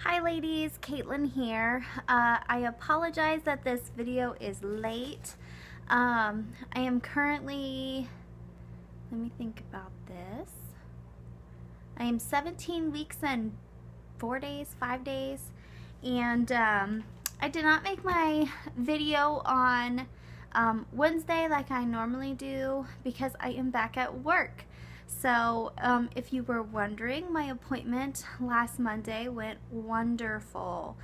Hi ladies, Caitlin here. I apologize that this video is late. I am currently, let me think about this. I am 17 weeks and 4 days, 5 days, and I did not make my video on Wednesday like I normally do because I am back at work. So if you were wondering, my appointment last Monday went wonderful.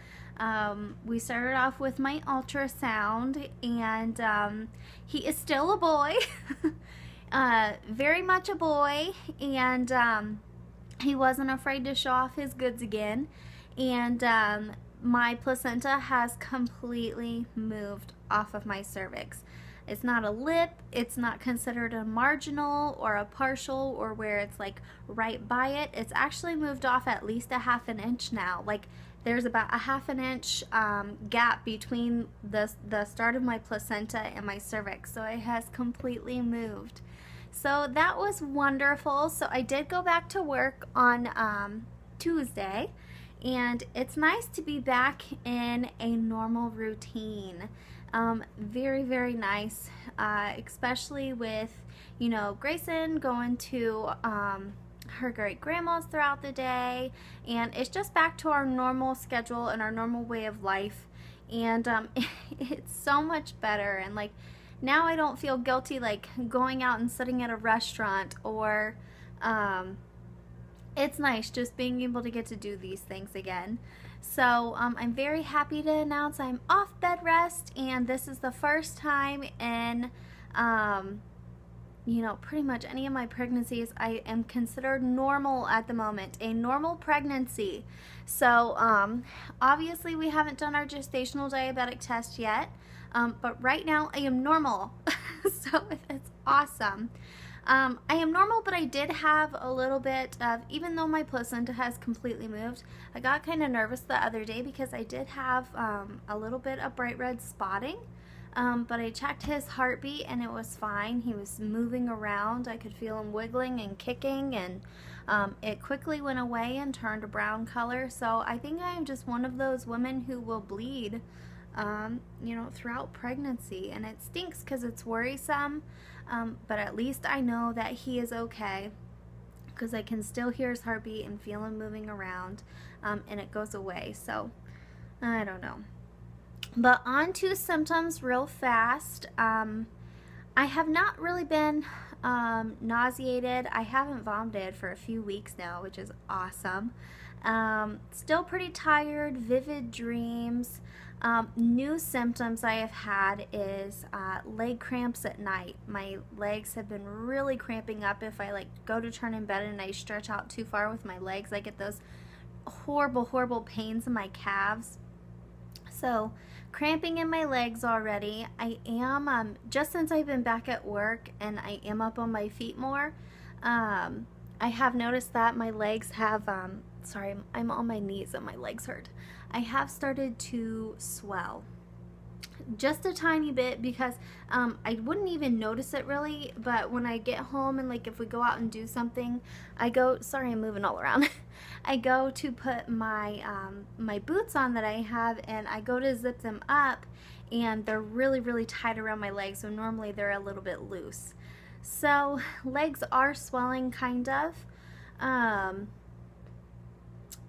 We started off with my ultrasound, and he is still a boy, very much a boy, and he wasn't afraid to show off his goods again. And my placenta has completely moved off of my cervix. It's not a lip, it's not considered a marginal or a partial or where it's like right by it. It's actually moved off at least a half an inch now. Like there's about a half an inch gap between the start of my placenta and my cervix. So it has completely moved. So that was wonderful. So I did go back to work on Tuesday, and it's nice to be back in a normal routine. Very, very nice, especially with, you know, Grayson going to her great grandma's throughout the day, and it's just back to our normal schedule and our normal way of life, and it's so much better. And like now I don't feel guilty like going out and sitting at a restaurant, or it's nice just being able to get to do these things again. So I'm very happy to announce I'm off bed rest, and this is the first time in you know, pretty much any of my pregnancies I am considered normal at the moment, a normal pregnancy. So obviously we haven't done our gestational diabetic test yet, but right now I am normal. So it's awesome. I am normal, but I did have a little bit of, even though my placenta has completely moved, I got kind of nervous the other day because I did have a little bit of bright red spotting, but I checked his heartbeat and it was fine. He was moving around. I could feel him wiggling and kicking, and it quickly went away and turned a brown color. So I think I am just one of those women who will bleed you know, throughout pregnancy, and it stinks because it's worrisome, but at least I know that he is okay because I can still hear his heartbeat and feel him moving around, and it goes away. So I don't know, but on to symptoms real fast. I have not really been nauseated. I haven't vomited for a few weeks now, which is awesome. Still pretty tired, vivid dreams. New symptoms I have had is leg cramps at night. My legs have been really cramping up. If I like go to turn in bed and I stretch out too far with my legs, I get those horrible, horrible pains in my calves. So cramping in my legs already. I am, just since I've been back at work and I am up on my feet more, I have noticed that my legs have, sorry, I'm on my knees and my legs hurt. I have started to swell just a tiny bit because I wouldn't even notice it really, but when I get home and like if we go out and do something, I go, sorry, I'm moving all around. I go to put my my boots on that I have, and I go to zip them up, and they're really, really tight around my legs, so normally they're a little bit loose. So legs are swelling kind of.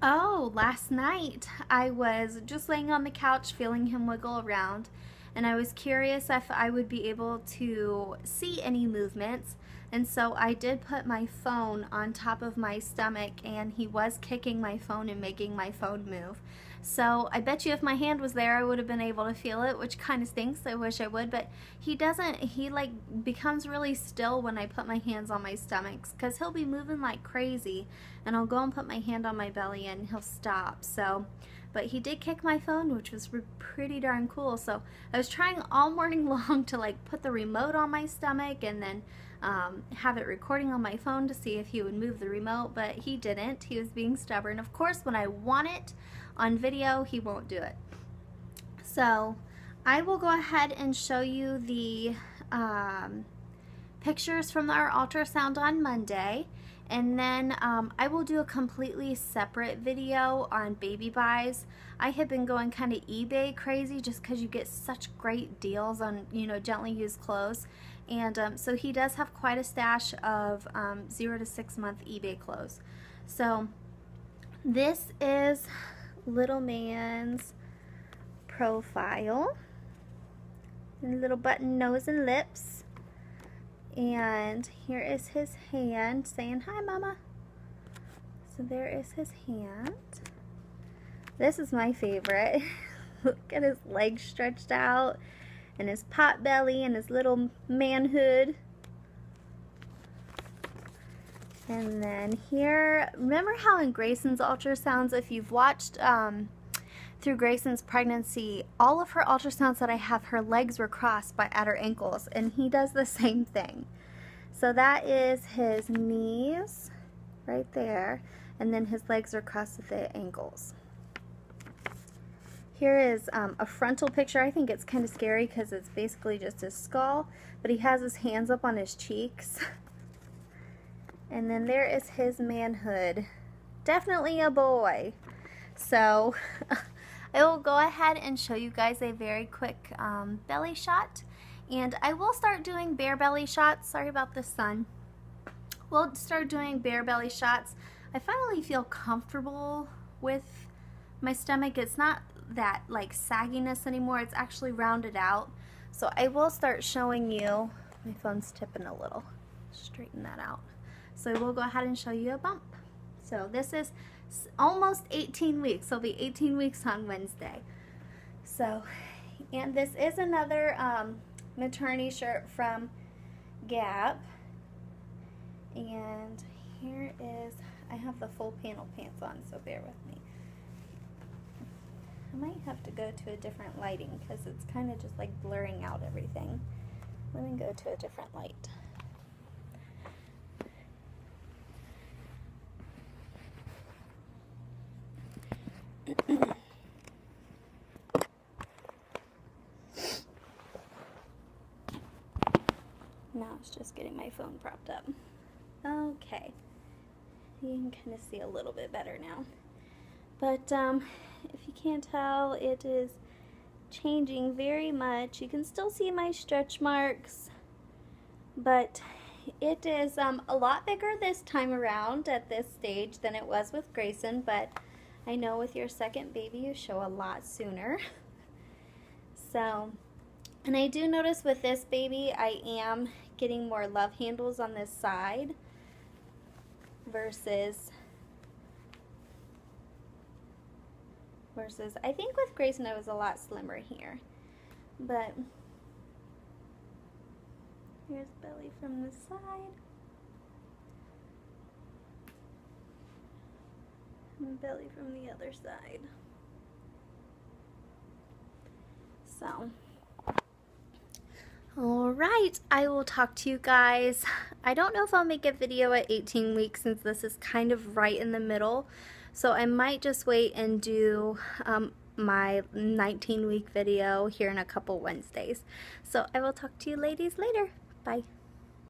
Oh, last night I was just laying on the couch feeling him wiggle around, and I was curious if I would be able to see any movements, and so I did put my phone on top of my stomach, and he was kicking my phone and making my phone move. So I bet you if my hand was there I would have been able to feel it, which kind of stinks. I wish I would, but he doesn't. He like becomes really still when I put my hands on my stomachs, because he'll be moving like crazy, and I'll go and put my hand on my belly and he'll stop. So, but he did kick my phone, which was pretty darn cool. So I was trying all morning long to like put the remote on my stomach and then have it recording on my phone to see if he would move the remote, but he didn't. He was being stubborn. Of course, when I want it on video, he won't do it. So I will go ahead and show you the pictures from our ultrasound on Monday, And then I will do a completely separate video on baby buys. I have been going kind of eBay crazy just because you get such great deals on, you know, gently used clothes. And so he does have quite a stash of 0 to 6 month eBay clothes. So this is little man's profile. And little button nose and lips. And here is his hand saying, "Hi, Mama." So there is his hand. This is my favorite. Look at his legs stretched out, and his pot belly, and his little manhood. And then here, remember how in Grayson's ultrasounds, if you've watched through Grayson's pregnancy, all of her ultrasounds that I have, her legs were crossed at her ankles, and he does the same thing. So that is his knees right there, and then his legs are crossed at the ankles. Here is a frontal picture. I think it's kind of scary because it's basically just his skull, but he has his hands up on his cheeks. And then there is his manhood. Definitely a boy. So I will go ahead and show you guys a very quick belly shot. And I will start doing bare belly shots. Sorry about the sun. We'll start doing bare belly shots. I finally feel comfortable with my stomach. It's not that like sagginess anymore. It's actually rounded out. So I will start showing you. My phone's tipping a little. Straighten that out. So I will go ahead and show you a bump. So this is almost 18 weeks. It'll be 18 weeks on Wednesday. So, and this is another maternity shirt from Gap. And here is, I have the full panel pants on, so bear with me. I might have to go to a different lighting because it's kind of just like blurring out everything. Let me go to a different light. Now it's just getting my phone propped up. Okay, you can kind of see a little bit better now. But if you can't tell, it is changing very much. You can still see my stretch marks, but it is a lot bigger this time around at this stage than it was with Grayson, but I know with your second baby you show a lot sooner. So, and I do notice with this baby I am getting more love handles on this side versus I think with Grayson I was a lot slimmer here. But here's belly from the side. And belly from the other side. So, alright, I will talk to you guys. I don't know if I'll make a video at 18 weeks since this is kind of right in the middle. So I might just wait and do my 19-week video here in a couple Wednesdays. So I will talk to you ladies later. Bye.